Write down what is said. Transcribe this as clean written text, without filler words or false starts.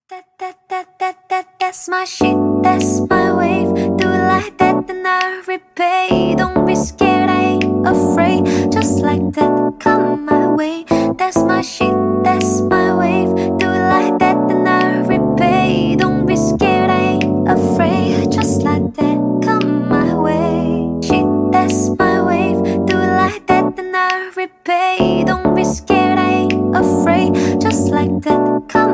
That's my shit, that's my wave. Do it like that, then I repay. Don't be scared, I ain't afraid. Just like that, come my way. That's my shit, that's my wave. Do it like that, then I repay. Don't be scared, I ain't afraid. Just like that, come my way. Shit, that's my wave. Do it like that, then I repay. Don't be scared, I ain't afraid. Just like that, come